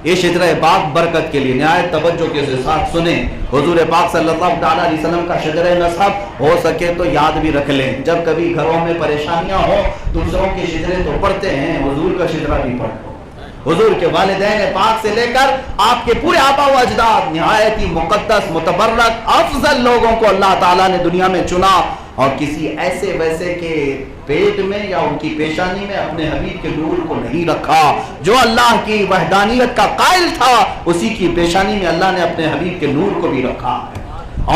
یہ شجرہ پاک برکت کے لیے نہایت توجہ کے ساتھ سنیں. حضور پاک صلی اللہ تعالیٰ علیہ وسلم کا شجرہ نصب ہو سکے تو یاد بھی رکھ لیں. جب کبھی گھروں میں پریشانیاں ہوں دوسروں کے شجرے تو پڑھتے ہیں, حضور کا شجرہ بھی پڑھو. حضور کے والدین پاک سے لے کر آپ کے پورے آبا و اجداد نہایت ہی مقدس متبرک افضل لوگوں کو اللہ تعالیٰ نے دنیا میں چنا, اور کسی ایسے ویسے کے پیٹ میں یا ان کی پیشانی میں اپنے حبیب کے نور کو نہیں رکھا. جو اللہ کی وحدانیت کا قائل تھا اسی کی پیشانی میں اللہ نے اپنے حبیب کے نور کو بھی رکھا ہے.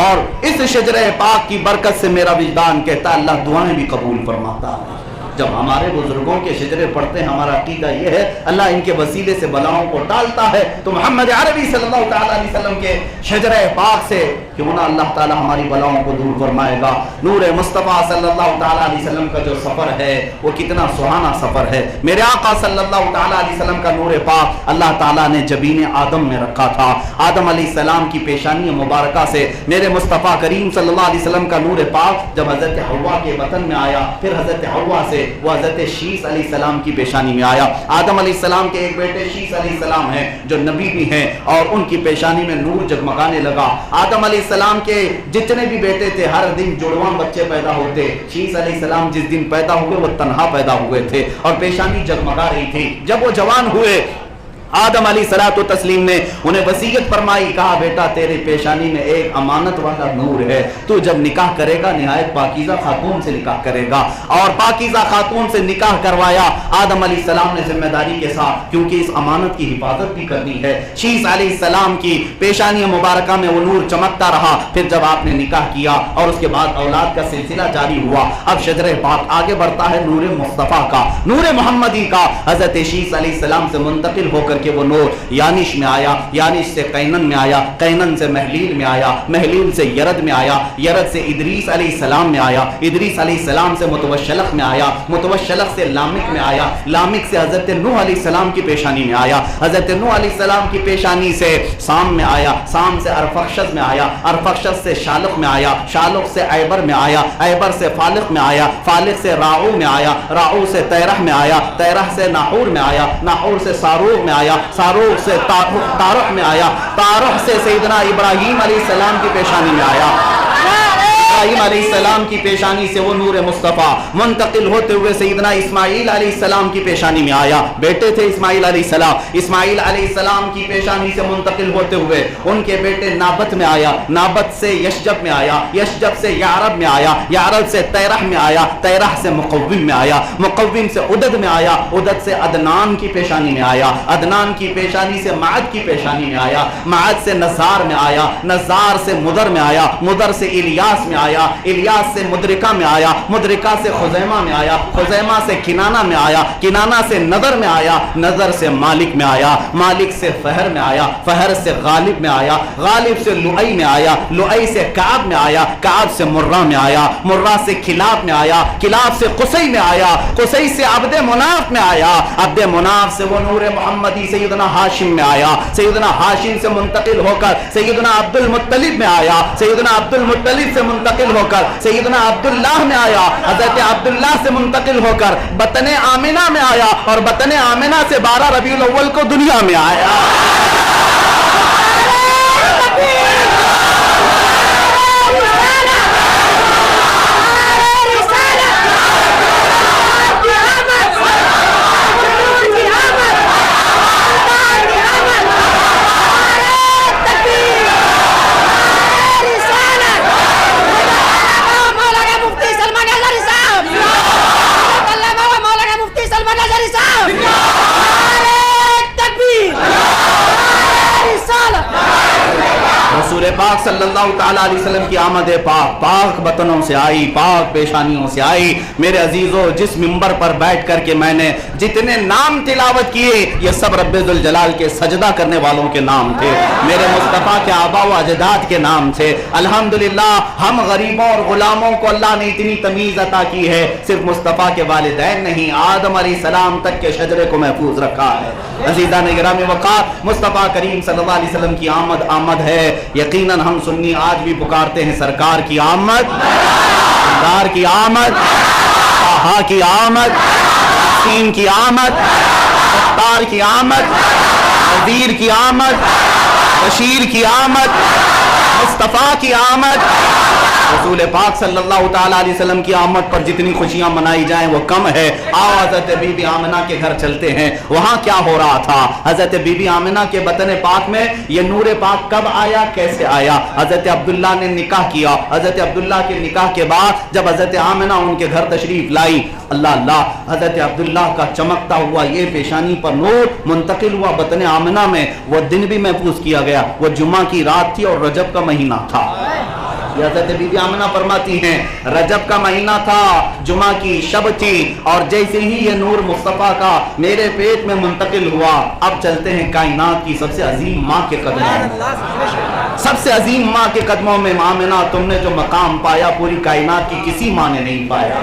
اور اس شجرہ پاک کی برکت سے میرا وجدان کہتا ہے اللہ دعائیں بھی قبول فرماتا ہے. جب ہمارے بزرگوں کے شجرے پڑھتے ہیں ہمارا عقیدہ یہ ہے اللہ ان کے وسیلے سے بلاؤں کو ٹالتا ہے. تو محمد عربی صلی اللہ تعالیٰ علیہ وسلم کے شجرہ پاک سے کیوں نہ اللہ تعالیٰ ہماری بلاؤں کو دور فرمائے گا. نور مصطفیٰ صلی اللہ تعالیٰ علیہ وسلم کا جو سفر ہے وہ کتنا سہانا سفر ہے. میرے آقا صلی اللہ تعالیٰ علیہ وسلم کا نور پاک اللہ تعالیٰ نے جبین آدم میں رکھا تھا. آدم علیہ السلام کی پیشانی مبارکہ سے میرے مصطفیٰ کریم صلی اللہ علیہ وسلم کا نور پاک جب حضرت حوا کے بطن میں آیا, پھر حضرت حوا سے وہ حضرت شیس علیہ السلام کی پیشانی میں آیا. آدم علیہ السلام کے ایک بیٹے شیس علیہ السلام ہیں جو نبی بھی ہیں, اور ان کی پیشانی میں نور جگمگانے لگا. آدم علیہ السلام کے جتنے بھی بیٹے تھے ہر دن جڑواں بچے پیدا ہوتے. شیس علیہ السلام جس دن پیدا ہوئے وہ تنہا پیدا ہوئے تھے اور پیشانی جگمگا رہی تھی. جب وہ جوان ہوئے آدم علیہ الصلوۃ والتسلیم نے انہیں وصیت فرمائی, کہا بیٹا تیرے پیشانی میں ایک امانت والا نور ہے, تو جب نکاح کرے گا نہایت پاکیزہ خاتون سے نکاح کرے گا. اور پاکیزہ خاتون سے نکاح کروایا آدم علیہ السلام نے ذمہ داری کے ساتھ, کیونکہ اس امانت کی حفاظت بھی کرنی ہے. شیس علیہ السلام کی پیشانی مبارکہ میں وہ نور چمکتا رہا. پھر جب آپ نے نکاح کیا اور اس کے بعد اولاد کا سلسلہ جاری ہوا, اب شجرہ پاک آگے بڑھتا ہے نور مصطفیٰ کا, نور محمدی کا. حضرت شیس علیہ السلام سے منتقل ہو کر کہ وہ نور یانش میں آیا, یانش سے قینن میں آیا, قینن سے محلیل میں آیا, محلیل سے یرد میں آیا, یرد سے ادریس علیہ السلام میں آیا, ادریس علیہ السلام سے متوشلق میں آیا, متوشلق سے لامک میں آیا, لامک سے حضرت نوح علیہ السلام کی پیشانی میں آیا, حضرت نوح علیہ السلام کی پیشانی سے سام میں آیا, سام سے ارفخشد میں آیا, ارفخشد سے شالق میں آیا, شالق سے ایبر میں آیا, ایبر سے فالق میں آیا, فالق سے راعو میں آیا, راعو سے تیرح میں آیا, تیرح سے ناحور میں آیا, ناحور سے ساروغ میں آیا, ساروغ سے تارح میں آیا, تارح سے سیدنا ابراہیم علیہ السلام کی پیشانی میں آیا. ابراہیم علیہ السلام کی پیشانی سے وہ نور مصطفیٰ منتقل ہوتے ہوئے سیدنا اسماعیل علیہ السلام کی پیشانی میں آیا. بیٹے تھے اسماعیل علیہ السلام, اسماعیل علیہ السلام کی پیشانی سے منتقل ہوتے ہوئے ان کے بیٹے نابت میں آیا, نابت سے یشجب میں آیا, یشجب سے یعرب میں آیا, یعرب سے تیرح میں آیا, تیرح سے مقوم میں آیا, مقوم سے عدد میں آیا, عدد سے عدنان کی پیشانی میں آیا, عدنان کی پیشانی سے معد کی پیشانی میں آیا, معد سے نزار میں آیا, نزار سے مدر میں آیا, مدر سے الیاس میں آیا, الیاس سے مدرکہ میں آیا, مدرکہ سے خزیمہ میں آیا, خزیمہ سے کنانہ میں آیا, کنانہ سے نظر میں آیا, نظر سے مالک میں آیا, مالک سے فہر میں آیا, فہر سے غالب میں آیا, غالب سے لؤی میں آیا, لؤی سے کعب میں آیا, کعب سے مرہ میں آیا, مرہ سے کلاب میں آیا, کلاب سے قصی میں آیا, قصی سے عبد مناف میں آیا, عبد مناف سے وہ نور محمدی سیدنا ہاشم میں آیا, سیدنا ہاشم سے منتقل ہو کر سیدنا عبد المطلب میں آیا, سیدنا عبد المطلب سے منتقل ہو کر سیدنا عبداللہ میں آیا, حضرت عبداللہ سے منتقل ہو کر بطن آمنہ میں آیا, اور بطن آمنہ سے 12 ربیع الاول کو دنیا میں آیا. رسول پاک صلی اللہ تعالیٰ علیہ وسلم کی آمد پاک پاک بطنوں سے آئی, پاک پیشانیوں سے آئی. میرے عزیزو, جس منبر پر بیٹھ کر کے میں نے جتنے نام تلاوت کیے یہ سب رب ذوالجلال کے سجدہ کرنے والوں کے نام تھے, میرے مصطفیٰ کے آبا و اجداد کے نام تھے. الحمدللہ ہم غریبوں اور غلاموں کو اللہ نے اتنی تمیز عطا کی ہے, صرف مصطفیٰ کے والدین نہیں آدم علیہ السلام تک کے شجرے کو محفوظ رکھا ہے. عزیزان گرامی وقار, مصطفیٰ کریم صلی اللہ علیہ وسلم کی آمد ہے. یقیناً ہم سنی آج بھی پکارتے ہیں سرکار کی آمد, سرکار کی آمد, طٰہٰ کی آمد, یاسین کی آمد, ستار کی آمد, نذیر کی آمد، بشیر کی آمد، مصطفیٰ کی آمد، رسول پاک صلی اللہ تعالیٰ علیہ وسلم کی آمد پر جتنی خوشیاں منائی جائیں وہ کم ہے۔ آؤ حضرت بی بی آمنہ کے گھر چلتے ہیں، وہاں کیا ہو رہا تھا۔ حضرت بی بی آمنہ کے بطن پاک میں یہ نور پاک کب آیا، کیسے آیا؟ حضرت عبداللہ نے نکاح کیا، حضرت عبداللہ کے نکاح کے بعد جب حضرت آمنہ ان کے گھر تشریف لائی، اللہ اللہ، حضرت عبداللہ کا چمکتا ہوا یہ پیشانی پر نور منتقل ہوا بطن آمنہ میں۔ وہ دن بھی محفوظ کیا گیا، وہ جمعہ کی رات تھی اور رجب کا مہینہ تھا۔ حضرت بی بی آمنہ فرماتی ہیں رجب کا مہینہ تھا، جمعہ کی شب تھی، اور جیسے ہی یہ نور مصطفیٰ کا میرے پیٹ میں منتقل ہوا، اب چلتے ہیں کائنات کی سب سے عظیم ماں کے قدموں میں۔ سب سے عظیم ماں کے قدموں میں آمنہ، تم نے جو مقام پایا پوری کائنات کی کسی ماں نے نہیں پایا،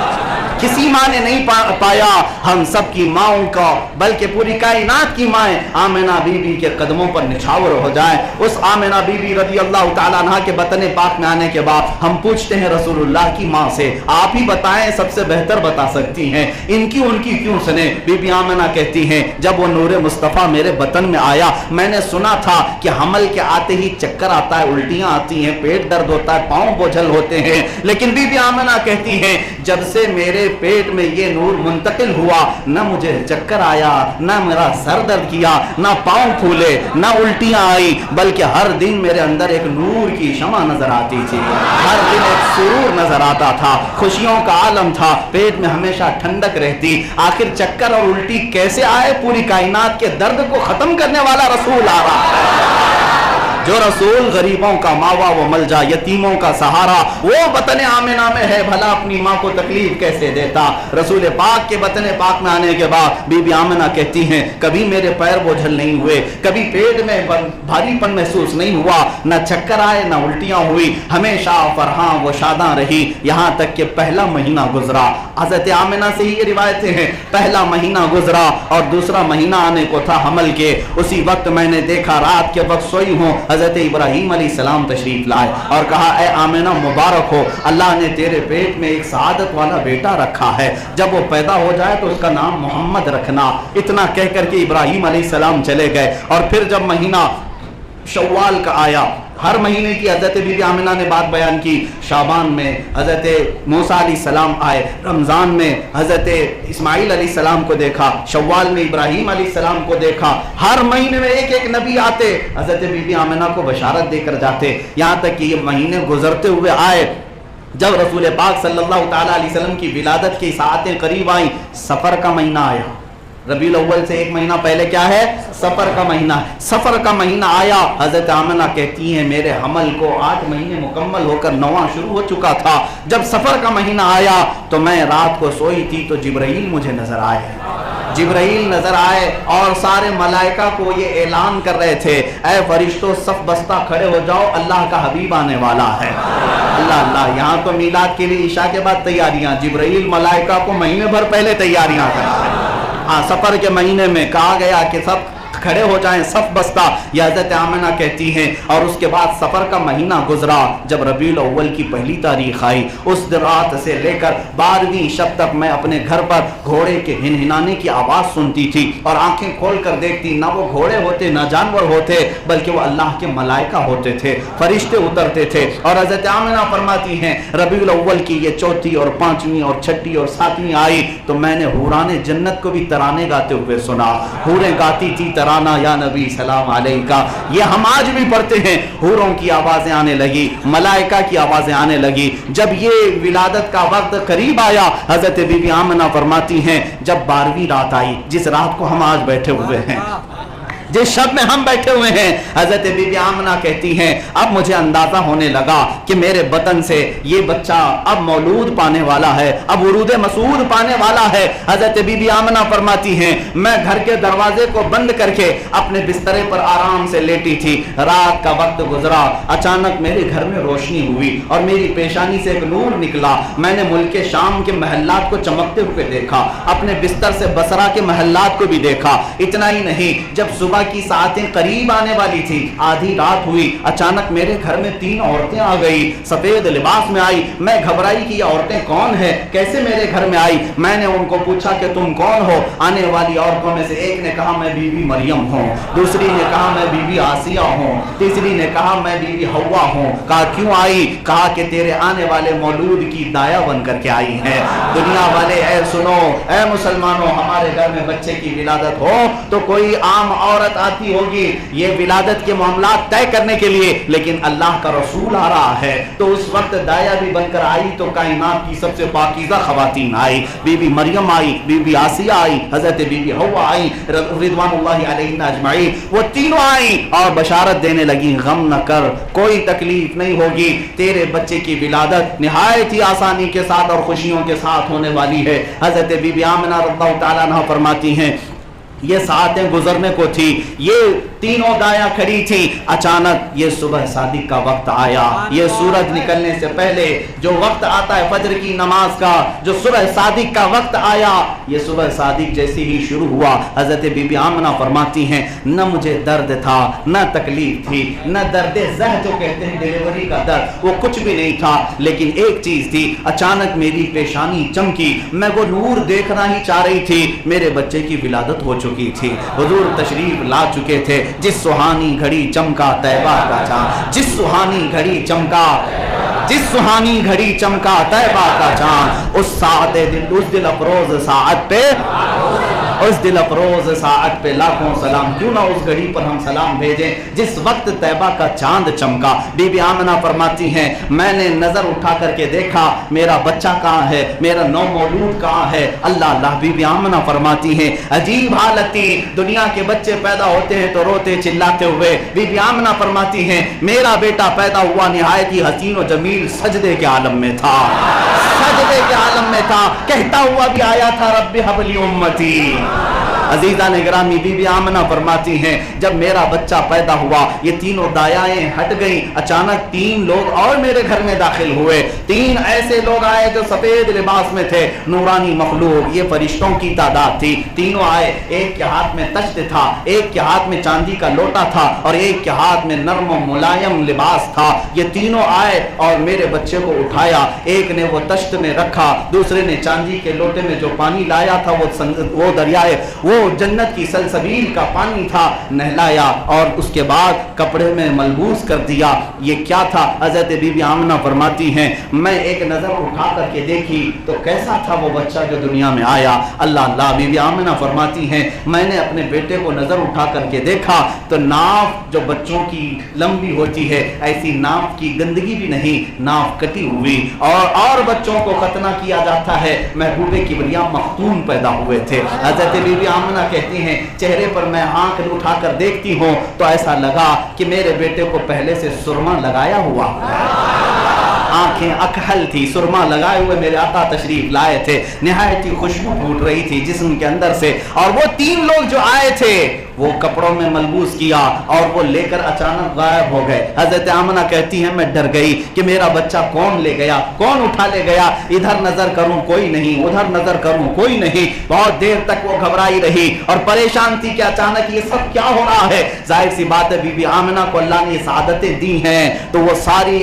کسی ماں نے نہیں پایا۔ ہم سب کی ماؤں کا بلکہ پوری کائنات کی مائیں آمنہ بی بی کے قدموں پر نچھاور ہو جائیں۔ اس آمنہ بی بی رضی اللہ تعالیٰ عنہ کے بطن پاک میں آنے کے بعد ہم پوچھتے ہیں رسول اللہ کی ماں سے، آپ ہی بتائیں، سب سے بہتر بتا سکتی ہیں، ان کی کیوں سنیں؟ بی بی آمنہ کہتی ہیں جب وہ نور مصطفیٰ میرے بطن میں آیا، میں نے سنا تھا کہ حمل کے آتے ہی چکر آتا ہے، الٹیاں آتی ہیں، پیٹ درد ہوتا ہے، پاؤں بوجھل ہوتے ہیں، لیکن بی بی آمنہ کہتی ہیں جب سے میرے پیٹ میں یہ نور منتقل ہوا، نہ مجھے چکر آیا، نہ میرا سر درد کیا، نہ پاؤں پھولے، نہ الٹیاں آئی، بلکہ ہر دن میرے اندر ایک نور کی شمع نظر آتی تھی، ہر دن ایک سرور نظر آتا تھا، خوشیوں کا عالم تھا، پیٹ میں ہمیشہ ٹھنڈک رہتی۔ آخر چکر اور الٹی کیسے آئے؟ پوری کائنات کے درد کو ختم کرنے والا رسول آ رہا ہے، جو رسول غریبوں کا ماوا و ملجا، یتیموں کا سہارا، وہ بطن آمنہ میں ہے، بھلا اپنی ماں کو تکلیف کیسے دیتا؟ رسول پاک کے بطن پاک میں آنے کے بعد بی بی آمنہ کہتی ہیں کبھی میرے پیر بوجھل نہیں ہوئے، کبھی پیٹ میں بھاری پن محسوس نہیں ہوا، نہ چکر آئے نہ الٹیاں ہوئی، ہمیشہ فرحاں و شاداں رہی، یہاں تک کہ پہلا مہینہ گزرا۔ حضرت آمنہ سے ہی یہ روایتیں ہیں، پہلا مہینہ گزرا اور دوسرا مہینہ آنے کو تھا حمل کے، اسی وقت میں نے دیکھا رات کے وقت سوئی ہوں، حضرت ابراہیم علیہ السلام تشریف لائے اور کہا اے آمنہ مبارک ہو، اللہ نے تیرے پیٹ میں ایک سعادت والا بیٹا رکھا ہے، جب وہ پیدا ہو جائے تو اس کا نام محمد رکھنا۔ اتنا کہہ کر کے ابراہیم علیہ السلام چلے گئے، اور پھر جب مہینہ شوال کا آیا، ہر مہینے کی حضرت بی بی آمنہ نے بات بیان کی، شعبان میں حضرت موسیٰ علیہ السلام آئے، رمضان میں حضرت اسماعیل علیہ السلام کو دیکھا، شوال میں ابراہیم علیہ السلام کو دیکھا، ہر مہینے میں ایک ایک نبی آتے، حضرت بی بی آمنہ کو بشارت دے کر جاتے، یہاں تک کہ یہ مہینے گزرتے ہوئے آئے۔ جب رسول پاک صلی اللہ تعالیٰ علیہ وسلم کی ولادت کی ساعتیں قریب آئیں، سفر کا مہینہ آیا، ربیع الاول سے ایک مہینہ پہلے کیا ہے؟ سفر کا مہینہ ہے۔ سفر کا مہینہ آیا، حضرت آمنہ کہتی ہیں میرے حمل کو 8 مہینے مکمل ہو کر 9واں شروع ہو چکا تھا، جب سفر کا مہینہ آیا تو میں رات کو سوئی تھی تو جبرائیل مجھے نظر آئے، جبرائیل نظر آئے اور سارے ملائکہ کو یہ اعلان کر رہے تھے اے فرشتوں صف بستہ کھڑے ہو جاؤ، اللہ کا حبیب آنے والا ہے۔ اللہ اللہ، یہاں تو میلاد کے لیے عشاء کے بعد تیاریاں، جبرائیل ملائکہ کو مہینے بھر پہلے تیاریاں کرتے ہیں۔ ہاں، سفر کے مہینے میں کہا گیا کہ سب کھڑے ہو جائیں صف بستہ، یہ حضرت آمنہ کہتی ہیں، اور اس کے بعد سفر کا مہینہ گزرا، جب ربیع الاول کی پہلی تاریخ آئی، اس رات سے لے کر 12ویں شب تک میں اپنے گھر پر گھوڑے کے ہنہنانے کی آواز سنتی تھی، اور آنکھیں کھول کر دیکھتی، نہ وہ گھوڑے ہوتے نہ جانور ہوتے، بلکہ وہ اللہ کے ملائکہ ہوتے تھے، فرشتے اترتے تھے۔ اور حضرت آمنہ فرماتی ہیں ربیع الاول کی یہ 4تھی اور 5ویں اور 6ٹھی اور 7ویں آئی تو میں نے حوران جنت کو بھی ترانے گاتے ہوئے سنا، حوریں گاتی تھی ترانا یا نبی سلام علیکہ، یہ ہم آج بھی پڑھتے ہیں، حوروں کی آوازیں آنے لگی، ملائکہ کی آوازیں آنے لگی۔ جب یہ ولادت کا وقت قریب آیا، حضرت بی بی آمنہ فرماتی ہیں جب 12ویں رات آئی، جس رات کو ہم آج بیٹھے ہوئے ہیں، جس شب میں ہم بیٹھے ہوئے ہیں، حضرت بی بی آمنہ کہتی ہیں اب مجھے اندازہ ہونے لگا کہ میرے بطن سے یہ بچہ اب مولود پانے والا ہے، اب ورود مسعود پانے والا ہے۔ حضرت بی بی آمنہ فرماتی ہیں میں گھر کے دروازے کو بند کر کے اپنے بسترے پر آرام سے لیٹی تھی، رات کا وقت گزرا، اچانک میرے گھر میں روشنی ہوئی اور میری پیشانی سے ایک نور نکلا، میں نے ملک شام کے محلات کو چمکتے ہوئے دیکھا، اپنے بستر سے بصرہ کے محلات کو بھی دیکھا۔ اتنا ہی نہیں، جب صبح की सातें करीब आने वाली थी, आधी रात हुई, अचानक मेरे घर में 3 औरतें आ गई, सफेद लिबास में आई। मैं घबराई कि ये औरतें कौन है, कैसे मेरे घर में आई। मैंने उनको पूछा कि तुम कौन हो। आने वाली औरतों में से एक ने कहा मैं बीबी मरियम हूँ, दूसरी ने कहा मैं बीबी आसिया हूँ, तीसरी ने कहा मैं बीबी हवा हूँ। कहा क्यों आई? कहा कि तेरे आने वाले मौलूद की दाया बन करके आई है। दुनिया वाले ऐ सुनो, ऐ मुसलमानों, हमारे घर में बच्चे की विलादत हो तो कोई आम औरत आती होगी ये विलादत के मामला तय करने के लिए, लेकिन अल्लाह का रसूल आ रहा है तो उस वक्त दाया भी बनकर आई तो कायनात की सबसे पाकीज़ा खवातीन आई। बीबी मरियम आई, बीबी आसिया आई, हजरत बीबी हवा आई रिज़वानुल्लाहि अलैहिन्ना अजमाईन। वो तीनों आई और बशारत देने लगी, गम न कर, कोई तकलीफ नहीं होगी, तेरे बच्चे की विलादत निहायत ही आसानी के साथ और खुशियों के साथ होने वाली है। हजरत बीबी आमिना रज़ियल्लाहु ताला अन्हा फरमाती हैं ये सातें गुजरने को थी, ये तीनों दाया खड़ी थी, अचानक ये सुबह सादिक का वक्त आया। ये सूरज निकलने से पहले जो वक्त आता है फजर की नमाज का, जो सुबह सादिक का वक्त आया, ये सुबह सादिक जैसे ही शुरू हुआ, हजरत बीबी आमना फरमाती हैं न मुझे दर्द था, न तकलीफ थी, न दर्द ज़ह जो कहते हैं डिलीवरी का दर्द, वो कुछ भी नहीं था, लेकिन एक चीज थी, अचानक मेरी पेशानी चमकी, मैं वो नूर देखना ही चाह रही थी, मेरे बच्चे की विलादत हो चुकी थी। हुजूर तशरीफ ला चुके थे, जिस सुहानी घड़ी चमका तैबा का चांद, जिस सुहानी घड़ी चमका, जिस सुहानी घड़ी चमका तैबा का चांद, उस साअते दिन, उस दिल अफरोज साअत पे, उस दिल अफरोज साअत पे लाखों सलाम। क्यों ना उस घड़ी पर हम सलाम भेजें जिस वक्त तैबा का चांद चमका। बीबी आमना फरमाती हैं मैंने नजर उठा करके देखा मेरा बच्चा कहाँ है, मेरा नौ मौलूद कहाँ है। अल्लाह अल्लाह। बीबी आमना फरमाती हैं अजीब हालत थी, दुनिया के बच्चे पैदा होते हैं तो रोते चिल्लाते हुए। बीबी आमना फरमाती हैं मेरा बेटा पैदा हुआ निहायत ही हसीन और जमील सजदे के आलम में था, सजदे के आलम में था, कहता हुआ भी आया था रब्बी हबली उम्मती। अजीजा ने गिरामी बीबी आमना फरमाती हैं जब मेरा बच्चा पैदा हुआ ये तीनों दायाएं हट गई, अचानक 3 लोग और मेरे घर में दाखिल हुए। 3 ऐसे लोग आए जो सफेद लिबास में थे, नूरानी मखलूक, ये फरिश्तों की तादाद थी। तीनों आए, एक के हाथ में तश्त था, एक के हाथ में चांदी का लोटा था और एक के हाथ में नर्म मुलायम लिबास था। ये तीनों आए और मेरे बच्चे को उठाया, एक ने वो तश्त में रखा, दूसरे ने चांदी के लोटे में जो पानी लाया था वो दरियाए, वो जन्नत की सलसबील का पानी था, नहलाया और उसके बाद कपड़े में मलबूस कर दिया। ये क्या था? हज़रत बीबी आमना फरमाती हैं मैं एक नज़र उठा करके देखी तो कैसा था वो बच्चा जो दुनिया में आया। अल्लाह अल्लाह। बीबी आमना फरमाती हैं मैंने अपने बेटे को नज़र उठा करके देखा तो नाफ जो बच्चों की लंबी होती है ऐसी नाफ की गंदगी भी नहीं, नाफ कटी हुई, और बच्चों को खतना किया जाता है। महबूबे किबरिया मखतूम पैदा हुए थे। हज़रत बीबी आमना कहती हैं चेहरे पर मैं आंख उठाकर देखती हूँ तो ऐसा लगा कि मेरे बेटे को पहले से सुरमा लगाया हुआ, आंखें अकहल थी, सुरमा लगाए हुए मेरे आका तशरीफ लाए थे, निहायत ही खुशबू फूट रही थी जिस्म के अंदर से। और वो 3 लोग जो आए थे वो कपड़ों में मलबूस किया और वो लेकर अचानक गायब हो गए। हजरत आमना कहती हैं मैं डर गई कि मेरा बच्चा कौन ले गया, कौन उठा ले गया। इधर नजर करूं कोई नहीं, उधर नजर करूं कोई नहीं। बहुत देर तक वो घबराई रही और परेशान थी कि अचानक ये सब क्या हो रहा है। जाहिर सी बात है बीबी आमना को अल्लाह ने सादतें दी हैं तो वो सारे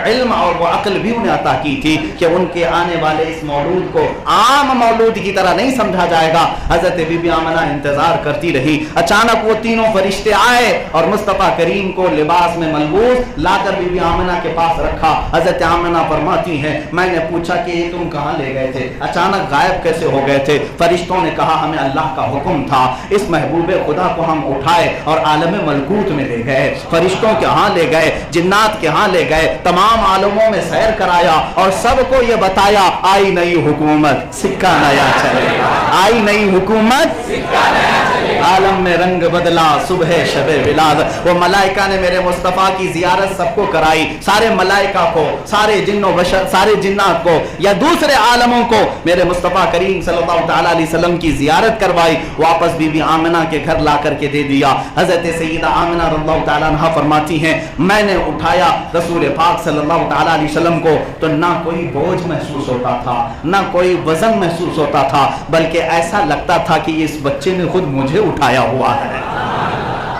इल्म और वो अक्ल भी उन्हें अता की थी कि उनके आने वाले इस मौलूद को आम मौलूद की तरह नहीं समझा जाएगा। हजरत बीबी आमना इंतजार करती रही। अचानक वो तीनों फरिश्ते आए और मुस्तफा करीम को लिबास में मलबूस लाकर बीबी आमना के पास रखा। हजरत आमना फरमाती हैं मैंने पूछा कि ये तुम कहां ले गए थे, अचानक गायब कैसे हो गए थे। फरिश्तों ने कहा हमें अल्लाह का हुक्म था, इस महबूबे खुदा को हम उठाए और आलम मलकूत में ले गए, फरिश्तों के यहाँ ले गए, जिन्नात के यहाँ ले गए, तमाम आलमों में सैर कराया और सबको ये बताया आई नई हुकूमत सिक्का नया चलेगा, आई नई हुकूमत सिक्का नया चलेगा। आलम में रंग बदला सुबह शबे विलादत। वो मलाइका ने मेरे मुस्तफ़ा की जियारत सबको कराई, सारे मलाइका को, सारे जिन्नो बशर, सारे जिन्नात को या दूसरे आलमों को मेरे मुस्तफ़ा करीम सल्लल्लाहु तआला अलैहि वसल्लम की जियारत करवाई, वापस बीबी आमिना के घर ला करके दे दिया। हजरत सैयदा आमिना रज़ियल्लाहु तआला अन्हा फरमाती हैं मैंने उठाया रसूल पाक सल्लल्लाहु तआला अलैहि वसल्लम को तो ना कोई बोझ महसूस होता था, ना कोई वजन महसूस होता था, बल्कि ऐसा लगता था कि इस बच्चे ने खुद मुझे उठाया हुआ है।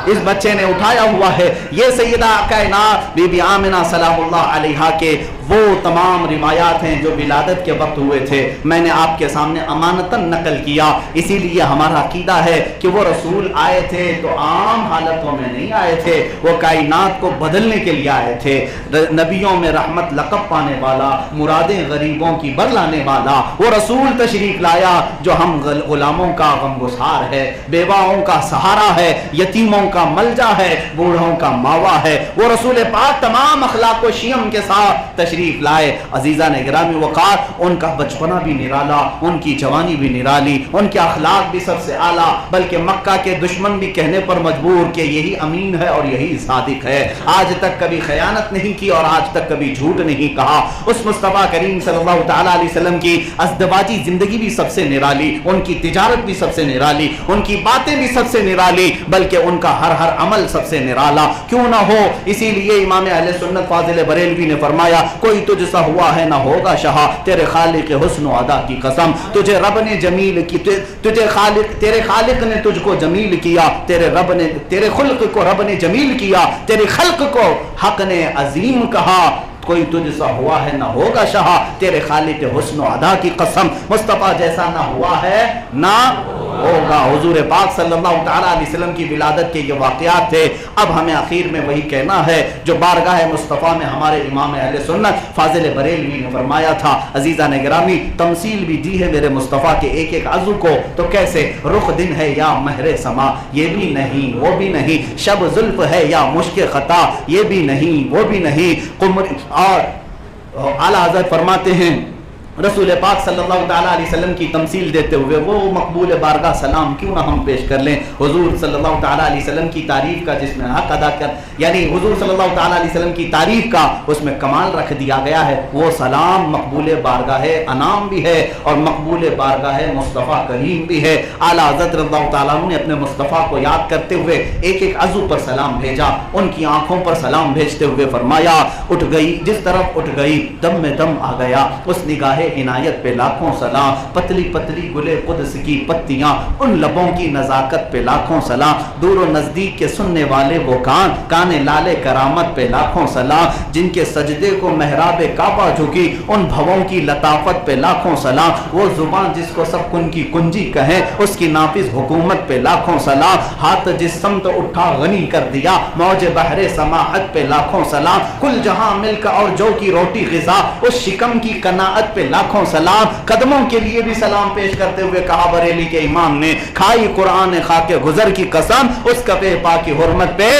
इस बच्चे ने उठाया हुआ है। ये सैयदा कायनात बीबी आमिना सलामुल्लाह अलैहा के वो तमाम रिवायात हैं जो विलादत के वक्त हुए थे, मैंने आपके सामने अमानतन नकल किया। इसीलिए हमारा अकीदा है कि वो रसूल आए थे तो आम हालतों में नहीं आए थे, वो कायनात को बदलने के लिए आए थे। नबियों में रहमत लक़ब पाने वाला, मुरादें गरीबों की बरलाने वाला वो रसूल तशरीफ लाया जो हम गुलामों का गमगुसार है, बेवाओं का सहारा है, यतीमों का मलजा है, बूढ़ों का मावा है। वो रसूल पाक तमाम अखलाक व शियम के साथ तशरीफ लाए। अजीज़ा ने गिरामी वक़ार, उनका बचपना भी निराला, उनकी जवानी भी निराली, उनके अखलाक भी सबसे आला, बल्कि मक्का के दुश्मन भी कहने पर मजबूर कि यही अमीन है और यही सादिक है, आज तक कभी खयानत नहीं की और आज तक कभी झूठ नहीं कहा। उस मुस्तफ़ा करीम सल्लल्लाहु तआला अलैहि वसल्लम की अज़दवाजी जिंदगी भी सबसे निराली, उनकी तिजारत भी सबसे निराली, उनकी बातें भी सबसे निराली, बल्कि उनका हर अमल सबसे निराला क्यों ना हो। इसीलिए इमाम अहले सुन्नत फाजिल बरेलवी ने फरमाया, कोई तुझसा हुआ है ना होगा शाह, तेरे खालिक हुस्न अदा की कसम, तुझे रब ने जमील की, तेरे खालिक ने तुझको जमील किया, तेरे रब ने तेरे खुल्क को रब ने जमील किया, तेरे खल्क को हक ने अजीम कहा। कोई तुझसा हुआ है ना होगा शाह, तेरे खालिक हुस्न अदा की कसम, मुस्तफ़ा जैसा ना हुआ है ना होगा। हुजूर पाक सल्लल्लाहु तआला अलैहि वसल्लम की विलादत के ये वाक़यात थे। अब हमें आखिर में वही कहना है जो बारगाह मुस्तफ़ा में हमारे इमाम अहले सुन्नत फाजिल बरेलवी ने फरमाया था। अजीज़ा ने गिरामी, तमसील भी दी है मेरे मुस्तफ़ा के एक एक अज़ू को, तो कैसे रुख दिन है या महरे समा, ये भी नहीं वो भी नहीं, शब जुल्फ है या मुश्क खता, ये भी नहीं वो भी नहीं। और आला हज़रत फरमाते हैं, रसूल पाक सल्लल्लाहु तआला अलैहि वसल्लम की तमसील देते हुए वो मकबूल बारगाह सलाम क्यों ना हम पेश कर लें। हुजूर सल्लल्लाहु तआला अलैहि वसल्लम की तारीफ का जिसमें हक अदा कर, यानी हुजूर सल्लल्लाहु तआला अलैहि वसल्लम की तारीफ का उसमें कमाल रख दिया गया है। वो सलाम मकबूल बारगाह अनाम भी है और मकबूल बारगाह मुस्तफ़ा करीम भी है। आला हज़रत रज़ियल्लाहु तआला अन्हु ने अपने मुस्तफ़ा को याद करते हुए एक एक अज़ू पर सलाम भेजा, उनकी आंखों पर सलाम भेजते हुए फरमाया, उठ गई जिस तरफ उठ गई दम में दम आ गया, उस निगाह इनायत पे लाखों सलाम, पतली पतली गुले कुद्स की पत्तियां, उन लबों की नजाकत पे लाखों सलाम, दूर और नजदीक के सुनने वाले वो कान, काने लाले करामत पे लाखों सलाम, जिनके सजदे को महराबे काबा झुकी, उन भवों की लताफत पे लाखों सलाम, वो जुबान जिसको सब कुन की कुंजी कहें, उसकी नाफिज हुकूमत पे लाखों सलाम, हाथ जिस समत उठा गनी कर दिया, मौज बहरे समाहत पे लाखों सलाम, कुल जहां मिल्क और जौ की रोटी गिज़ा, उस शिकम की कनाअत पे लाखों सलाम। कदमों के लिए भी सलाम पेश करते हुए कहा बरेली के इमाम ने, खाई कुरान खाके गुजर की कसम, उस कफ़े पाक की हुर्मत पे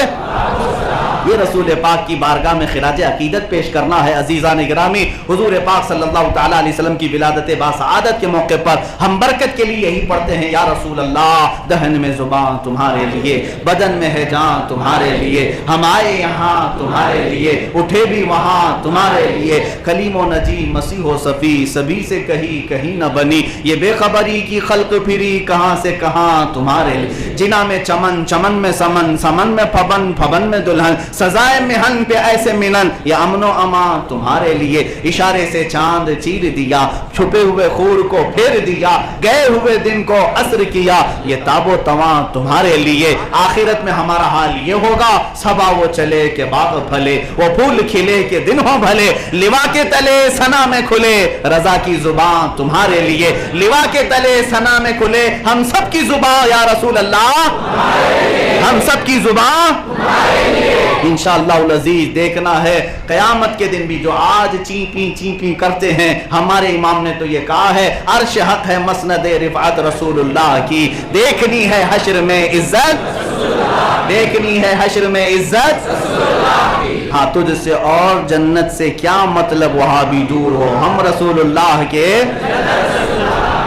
ये रसूल पाक की बारगाह में खिराज अकीदत पेश करना है। अजीज़ा ने गिरामी, हुजूर पाक सल्लल्लाहु तआला अलैहि वसल्लम की विलादत बासआदत के मौके पर हम बरकत के लिए यही पढ़ते हैं, या रसूल अल्लाह, दहन में जुबान तुम्हारे लिए, बदन में है जान तुम्हारे लिए, हम आए यहाँ तुम्हारे लिए, उठे भी वहाँ तुम्हारे लिए, कलीमो नजी मसीहो सफ़ी सभी से कहीं कहीं न बनी, ये बेखबरी की खल्क फिरी कहाँ से कहाँ तुम्हारे लिए, जिना में चमन चमन में समन, समन में फबन फबन में दुल्हन, सजाए मिहन पे ऐसे मिलन, या अमनो अमा तुम्हारे लिए, इशारे से चांद चीर दिया, छुपे हुए खूर को फेर दिया, गए हुए दिन को असर किया, ये ताबो तवा तुम्हारे लिए। आखिरत में हमारा हाल ये होगा, सबा वो चले के बाग फले, वो फूल खिले के दिन हो भले, लिवा के तले सना में खुले, रजा की जुबान तुम्हारे लिए, लिवा के तले सना में खुले, हम सब की जुबान या रसूल अल्लाह, हम सब की जुबान इंशाअल्लाह अज़ीज़ देखना है। क़यामत के दिन भी जो आज चीपी चीपी करते हैं, हमारे इमाम ने तो ये कहा है, अर्श हक है मसनद रिफ़अत रसूलुल्लाह की, देखनी है हश्र में इज्जत, देखनी है हश्र में इज्जत, हाँ तुझसे और जन्नत से क्या मतलब वहाँ भी दूर हो, हम रसूलुल्लाह के,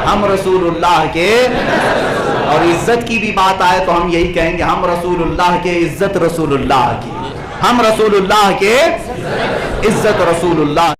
हम रसूलुल्लाह के। और इज्जत की भी बात आए तो हम यही कहेंगे, हम रसूलुल्लाह के इज्जत रसूलुल्लाह की, हम रसूलुल्लाह के इज्जत रसूलुल्लाह।